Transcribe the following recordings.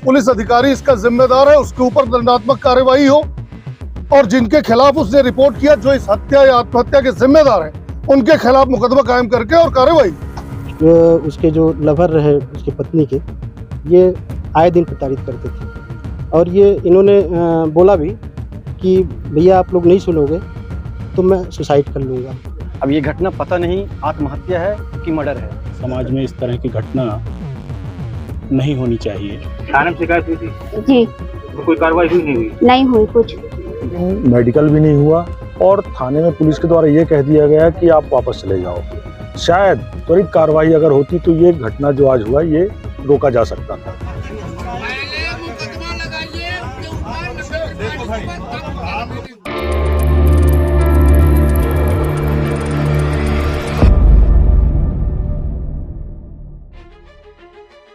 Police अधिकारी इसका जिम्मेदार है उसके ऊपर दंडात्मक कार्यवाही हो, और जिनके खिलाफ उसने रिपोर्ट किया, जो इस हत्या या आत्महत्या के जिम्मेदार हैं, उनके खिलाफ मुकदमा कायम करके और कार्रवाई। उसके जो लवर रहे उसकी पत्नी के, ये आए दिन प्रताड़ित करते थे, और ये इन्होंने बोला भी कि भैया आप लोग नहीं सुनोगे तो मैं सुसाइड कर लूँगा। अब ये घटना पता नहीं आत्महत्या है कि मर्डर है। समाज में इस तरह की घटना नहीं होनी चाहिए। थाने में शिकायत हुई थी? जी। तो कोई कार्रवाई हुई नहीं हुई? नहीं हुई कुछ। मेडिकल भी नहीं हुआ और थाने में पुलिस के द्वारा ये कह दिया गया कि आप वापस चले जाओ। शायद त्वरित कार्रवाई अगर होती तो ये घटना जो आज हुआ ये रोका जा सकता था।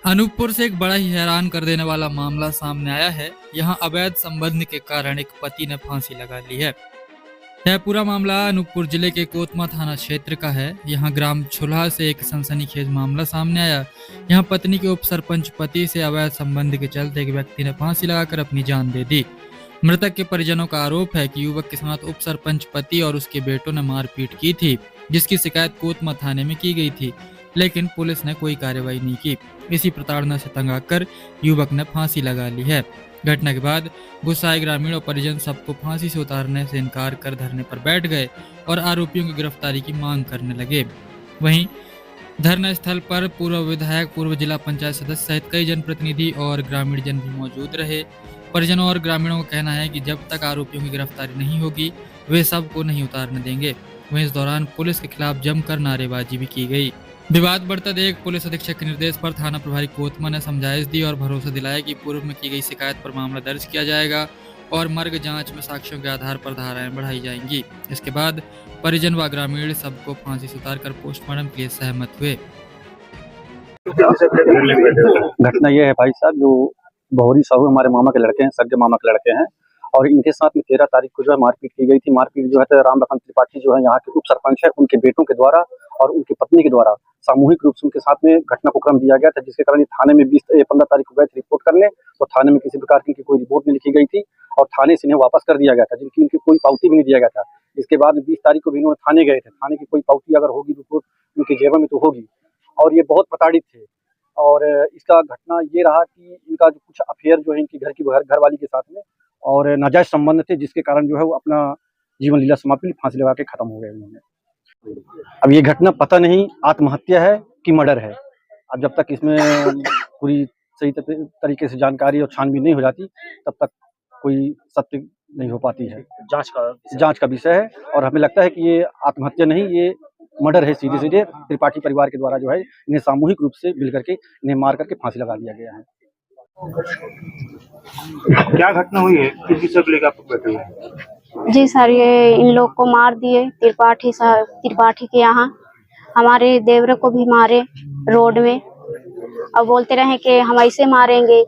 अनूपपुर से एक बड़ा ही हैरान कर देने वाला मामला सामने आया है। यहाँ अवैध संबंध के कारण एक पति ने फांसी लगा ली है। यह पूरा मामला अनूपपुर जिले के कोतमा थाना क्षेत्र का है। यहाँ ग्राम छुल्हा से एक सनसनीखेज मामला सामने आया। यहाँ पत्नी के उप सरपंच पति से अवैध संबंध के चलते एक व्यक्ति ने फांसी लगाकर अपनी जान दे दी। मृतक के परिजनों का आरोप है कि युवक के साथ उप सरपंच पति और उसके बेटों ने मारपीट की थी, जिसकी शिकायत कोतमा थाने में की गई थी, लेकिन पुलिस ने कोई कार्रवाई नहीं की। इसी प्रताड़ना से तंग आकर युवक ने फांसी लगा ली है। घटना के बाद गुस्साए ग्रामीण और परिजन सबको फांसी से उतारने से इनकार कर धरने पर बैठ गए और आरोपियों की गिरफ्तारी की मांग करने लगे। वहीं धरना स्थल पर पूर्व विधायक, पूर्व जिला पंचायत सदस्य सहित कई जनप्रतिनिधि और ग्रामीण जन भी मौजूद रहे। परिजनों और ग्रामीणों का कहना है कि जब तक आरोपियों की गिरफ्तारी नहीं होगी वे सबको नहीं उतारने देंगे। वहीं इस दौरान पुलिस के खिलाफ जमकर नारेबाजी भी की गई। विवाद बढ़ता देख पुलिस अधीक्षक के निर्देश पर थाना प्रभारी कोतमा ने समझाइश दी और भरोसा दिलाया कि पूर्व में की गई शिकायत पर मामला दर्ज किया जाएगा और मर्ग जांच में साक्ष्यों के आधार पर धाराएं बढ़ाई जाएंगी। इसके बाद परिजन व ग्रामीण सबको फांसी से उतारकर पोस्टमार्टम के लिए सहमत हुए। घटना यह है भाई साहब, जो बहुरी साहू हमारे मामा के लड़के हैं, सगे मामा के लड़के हैं, और इनके साथ में 13 तारीख को जो है मारपीट की गई थी। मारपीट जो है राम लखन त्रिपाठी जो है यहाँ के उप सरपंच है, उनके बेटों के द्वारा और उनकी पत्नी के द्वारा सामूहिक रूप से उनके साथ में घटना को क्रम दिया गया था, जिसके कारण थाने में 15 तारीख को गए थे रिपोर्ट करने, तो थाने में किसी प्रकार की कोई रिपोर्ट नहीं लिखी गई थी और थाने से इन्हें वापस कर दिया गया था, जिनकी इनकी कोई पावती भी नहीं दिया गया था। इसके बाद 20 तारीख को भी इन्होंने थाने गए थे। थाने की कोई पावती अगर होगी रिपोर्ट उनकी जेब में तो होगी, और ये बहुत प्रताड़ित थे। और इसका घटना ये रहा कि इनका जो कुछ अफेयर जो है इनकी घरवाली के साथ में और नाजायज संबंध थे, जिसके कारण जो है वो अपना जीवन लीला समाप्त हुई, फांसी लगा के खत्म हो गए उन्होंने। अब ये घटना पता नहीं आत्महत्या है कि मर्डर है। अब जब तक इसमें पूरी सही तरीके से जानकारी और छानबीन नहीं हो जाती तब तक कोई सत्य नहीं हो पाती है। जांच का विषय है, और हमें लगता है कि ये आत्महत्या नहीं, ये मर्डर है। सीधे त्रिपाठी परिवार के द्वारा जो है इन्हें सामूहिक रूप से मिल करके इन्हें मार करके फांसी लगा दिया गया है। क्या घटना हुई है, किस विषय को लेकर आप बैठे हुए? जी सर, ये इन लोग को मार दिए त्रिपाठी के यहाँ। हमारे देवरे को भी मारे रोड में, और बोलते रहे कि हम ऐसे मारेंगे।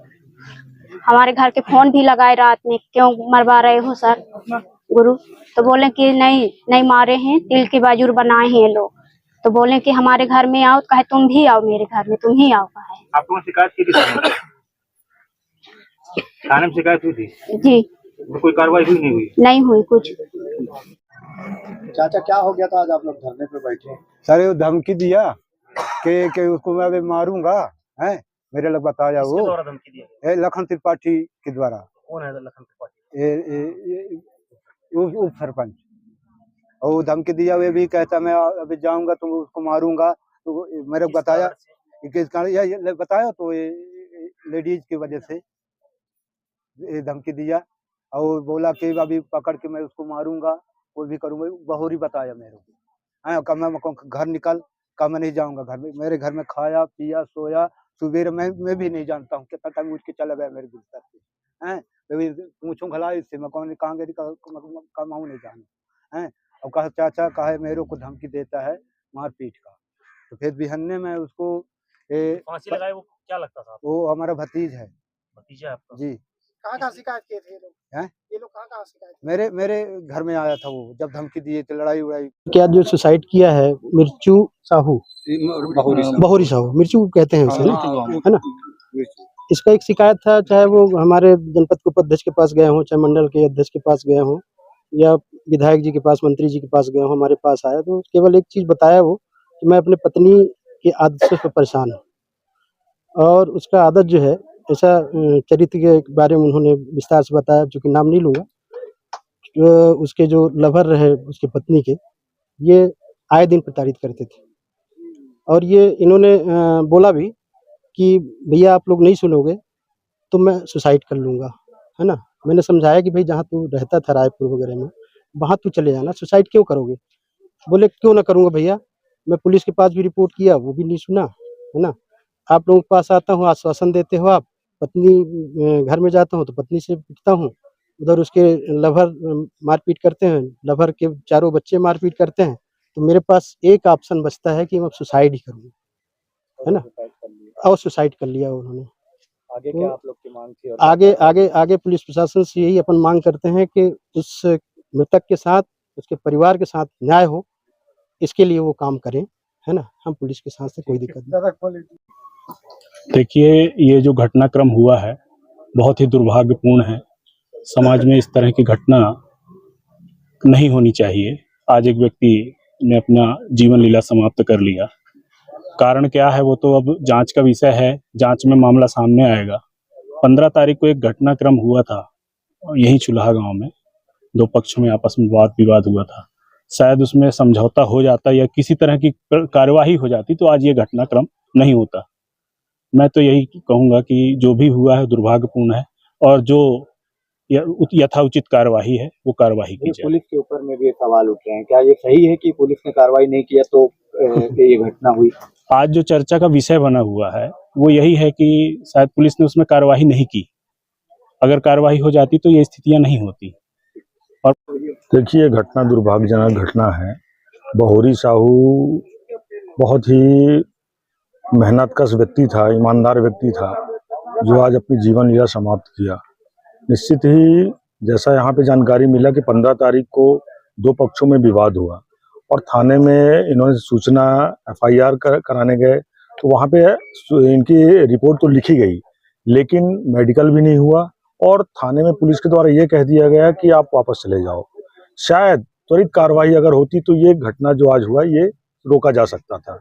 हमारे घर के फोन भी लगाए रात में, क्यों मरवा रहे हो सर गुरु? तो बोले कि नहीं मारे हैं, तिल के बाजूर बनाए हैं लोग। तो बोले कि हमारे घर में आओ, कहे तुम भी आओ मेरे घर में, तुम ही आओ। कहे आप लोगों ने शिकायत की थी? थाने में शिकायत हुई थी? जी। तो कोई कार्रवाई हुई नहीं हुई? नहीं हुई कुछ। चाचा क्या हो गया था आज आप लोग धरने पे बैठे? सर वो धमकी दिया कि उसको मैं अभी मारूंगा, है मेरे लोग बता जाओ। वो धमकी दिया? लखन त्रिपाठी के द्वारा। कौन है लखन त्रिपाठी? उप सरपंच। और धमकी दिया, वे भी कहता मैं अभी जाऊंगा तो उसको मारूंगा। तो मेरे को बताया बताया तो लेडीज की वजह से ये धमकी दिया, और बोला कि अभी पकड़ के मैं उसको मारूंगा, वो भी करूंगा। बहुरी बताया मेरे को, मैं घर निकल का मैं नहीं जाऊंगा घर में। मेरे घर में खाया पिया सोया, सुबह मैं भी नहीं जानता हूँ कितना टाइम उठ के चला गया मेरे बिस्तर पे, हैं पूछूं खला इससे मैं कौन कहाँ गई कमाऊँ नहीं जाना है। और कहा चाचा कहे मेरे को धमकी देता है मारपीट का। तो फिर बिहन्ने में उसको फांसी लगाए। वो क्या लगता था? वो हमारा भतीज है। भतीजा आपका? जी। कहाँ शिकायत किए थे ये लोग? हैं? ये लोग कहाँ शिकायत? मेरे घर में आया था वो, जब धमकी दिए थे लड़ाई उड़ाई। क्या जो सुसाइड किया है मिर्चू साहू, बहुरी साहू मिर्चू कहते हैं उसे, है ना? इसका एक शिकायत था, चाहे वो हमारे जनपद के उपाध्यक्ष के पास गए हों, चाहे मंडल के अध्यक्ष के पास गए हों, या विधायक जी के पास, मंत्री जी के पास गए हों, हमारे पास आया तो केवल एक चीज़ बताया वो कि मैं अपने पत्नी की आदत से परेशान हूँ। और उसका आदत जो है ऐसा चरित्र के बारे में उन्होंने विस्तार से बताया, चूँकि नाम नहीं लूँगा। उसके जो लवर रहे उसकी पत्नी के, ये आए दिन प्रताड़ित करते थे। और ये इन्होंने बोला भी कि भैया आप लोग नहीं सुनोगे तो मैं सुसाइड कर लूँगा, है ना। मैंने समझाया कि भाई जहाँ तू रहता था रायपुर वगैरह में, वहाँ तू चले जाना, सुसाइड क्यों करोगे? बोले क्यों ना करूँगा भैया, मैं पुलिस के पास भी रिपोर्ट किया, वो भी नहीं सुना, है ना। आप लोगों के पास आता हूँ, आश्वासन देते हो आप, पत्नी घर में जाता हूँ तो पत्नी से पिटता हूँ, उधर उसके लवर मारपीट करते हैं, लवर के चारों बच्चे मारपीट करते हैं, तो मेरे पास एक ऑप्शन बचता है कि मैं सुसाइड ही करूँ, है ना। और सुसाइड कर लिया उन्होंने। आगे तो क्या आप लोग की मांग थी? और आगे पुलिस प्रशासन से यही अपन मांग करते हैं कि उस मृतक के साथ, उसके परिवार के साथ न्याय हो, इसके लिए वो काम करें, है ना। हम पुलिस के साथ से कोई दिक्कत नहीं। देखिए, ये जो घटनाक्रम हुआ है बहुत ही दुर्भाग्यपूर्ण है। समाज में इस तरह की घटना नहीं होनी चाहिए। आज एक व्यक्ति ने अपना जीवन लीला समाप्त कर लिया। कारण क्या है वो तो अब जांच का विषय है, जांच में मामला सामने आएगा। 15 तारीख को एक घटनाक्रम हुआ था यहीं चुल्हा गांव में, दो पक्षों में आपस में वाद विवाद हुआ था। शायद उसमें समझौता हो जाता या किसी तरह की कार्यवाही हो जाती तो आज ये घटनाक्रम नहीं होता। मैं तो यही कहूँगा कि जो भी हुआ है दुर्भाग्यपूर्ण है और जो यथाउचित कार्यवाही है वो कार्यवाही की जाए। पुलिस के ऊपर में भी सवाल उठ रहे हैं, क्या ये सही है कि पुलिस ने कार्रवाई नहीं किया तो ये घटना हुई? आज जो चर्चा का विषय बना हुआ है वो यही है कि शायद पुलिस ने उसमें कार्यवाही नहीं की। अगर कार्यवाही हो जाती तो ये स्थितियां नहीं होती। और देखिए, घटना दुर्भाग्यजनक घटना है। बहोरी साहू बहुत ही मेहनतकश व्यक्ति था, ईमानदार व्यक्ति था, जो आज अपनी जीवन लीला समाप्त किया। निश्चित ही जैसा यहाँ पे जानकारी मिला कि 15 तारीख को दो पक्षों में विवाद हुआ और थाने में इन्होंने सूचना FIR कराने गए तो वहाँ पे इनकी रिपोर्ट तो लिखी गई लेकिन मेडिकल भी नहीं हुआ और थाने में पुलिस के द्वारा ये कह दिया गया कि आप वापस चले जाओ। शायद त्वरित कार्रवाई अगर होती तो ये घटना जो आज हुआ ये रोका जा सकता था।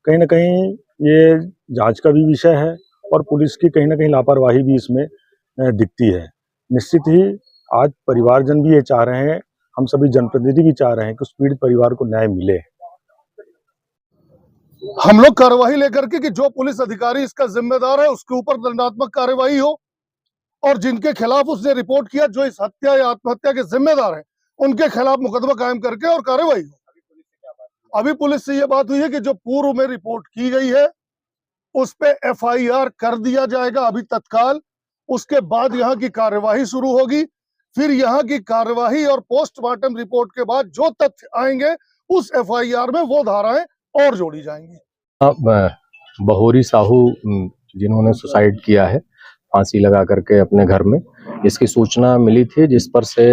कहीं ना कहीं ये जांच का भी विषय है और पुलिस की कहीं ना कहीं लापरवाही भी इसमें दिखती है। निश्चित ही आज परिवारजन भी ये चाह रहे हैं, हम सभी जनप्रतिनिधि भी चाह रहे हैं कि उस पीड़ित परिवार को न्याय मिले। हम लोग कार्यवाही लेकर के कि जो पुलिस अधिकारी इसका जिम्मेदार है उसके ऊपर दंडात्मक कार्यवाही हो और जिनके खिलाफ उसने रिपोर्ट किया, जो इस हत्या या आत्महत्या के जिम्मेदार हैं, उनके खिलाफ मुकदमा कायम करके और कार्यवाही हो। अभी पुलिस से यह बात हुई है कि जो पूर्व में रिपोर्ट की गई है उस पे FIR कर दिया जाएगा अभी तत्काल। उसके बाद यहाँ की कार्यवाही शुरू होगी। फिर यहाँ की कार्यवाही और पोस्टमार्टम रिपोर्ट के बाद जो तथ्य आएंगे उस FIR में वो धाराएं और जोड़ी जाएंगी। बहोरी साहू जिन्होंने सुसाइड किया है फांसी लगा करके अपने घर में, इसकी सूचना मिली थी, जिस पर से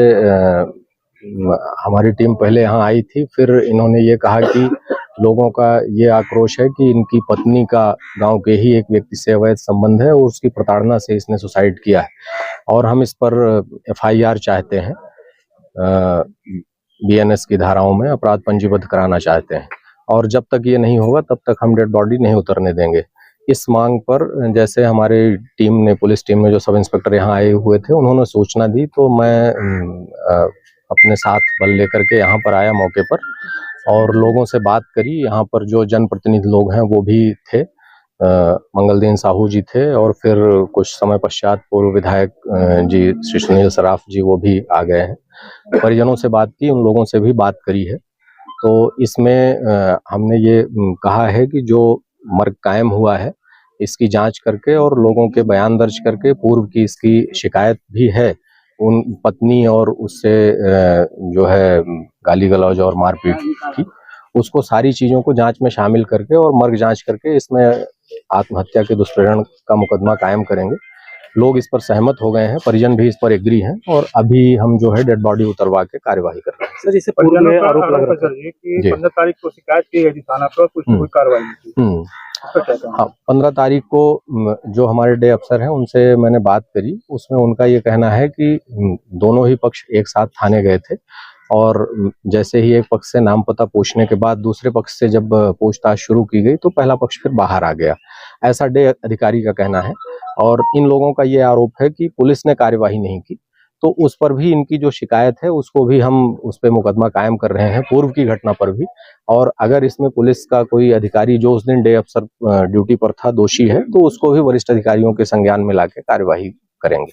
हमारी टीम पहले यहाँ आई थी। फिर इन्होंने ये कहा कि लोगों का ये आक्रोश है कि इनकी पत्नी का गांव के ही एक व्यक्ति से अवैध संबंध है और उसकी प्रताड़ना से इसने सुसाइड किया है और हम इस पर FIR चाहते हैं, BNS की धाराओं में अपराध पंजीबद्ध कराना चाहते हैं और जब तक ये नहीं होगा तब तक हम डेड बॉडी नहीं उतरने देंगे। इस मांग पर जैसे हमारी टीम ने, पुलिस टीम में जो सब इंस्पेक्टर यहाँ आए हुए थे, उन्होंने सूचना दी तो मैं अपने साथ बल लेकर के यहाँ पर आया मौके पर और लोगों से बात करी। यहाँ पर जो जनप्रतिनिधि लोग हैं वो भी थे, मंगलदीन साहू जी थे और फिर कुछ समय पश्चात पूर्व विधायक जी श्री सुनील सराफ जी वो भी आ गए हैं। परिजनों से बात की, उन लोगों से भी बात करी है। तो इसमें हमने ये कहा है कि जो मर्ग कायम हुआ है इसकी जांच करके और लोगों के बयान दर्ज करके, पूर्व की इसकी शिकायत भी है उन पत्नी और उससे जो है गाली गलौज और मारपीट की, उसको सारी चीज़ों को जांच में शामिल करके और मर्ग जांच करके इसमें आत्महत्या के दुष्प्रेरण का मुकदमा कायम करेंगे। लोग इस पर सहमत हो गए हैं, परिजन भी इस पर एग्री हैं और अभी हम जो है डेड बॉडी उतरवा के कार्यवाही कर रहे हैं। सर, जैसे पूर्व में आरोप लग रहा है कि 15 तारीख को शिकायत की गई थी थाना पर, कुछ कोई कार्रवाई नहीं की। हाँ, 15 तारीख को जो हमारे डे अफसर हैं उनसे मैंने बात करी। उसमें उनका ये कहना है कि दोनों ही पक्ष एक साथ थाने गए थे और जैसे ही एक पक्ष से नाम पता पूछने के बाद दूसरे पक्ष से जब पूछताछ शुरू की गई तो पहला पक्ष फिर बाहर आ गया, ऐसा डे अधिकारी का कहना है। और इन लोगों का ये आरोप है कि पुलिस ने कार्यवाही नहीं की, तो उस पर भी इनकी जो शिकायत है उसको भी हम उस पर मुकदमा कायम कर रहे हैं, पूर्व की घटना पर भी। और अगर इसमें पुलिस का कोई अधिकारी जो उस दिन डे अफसर ड्यूटी पर था दोषी है तो उसको भी वरिष्ठ अधिकारियों के संज्ञान में लाके कार्यवाही करेंगे।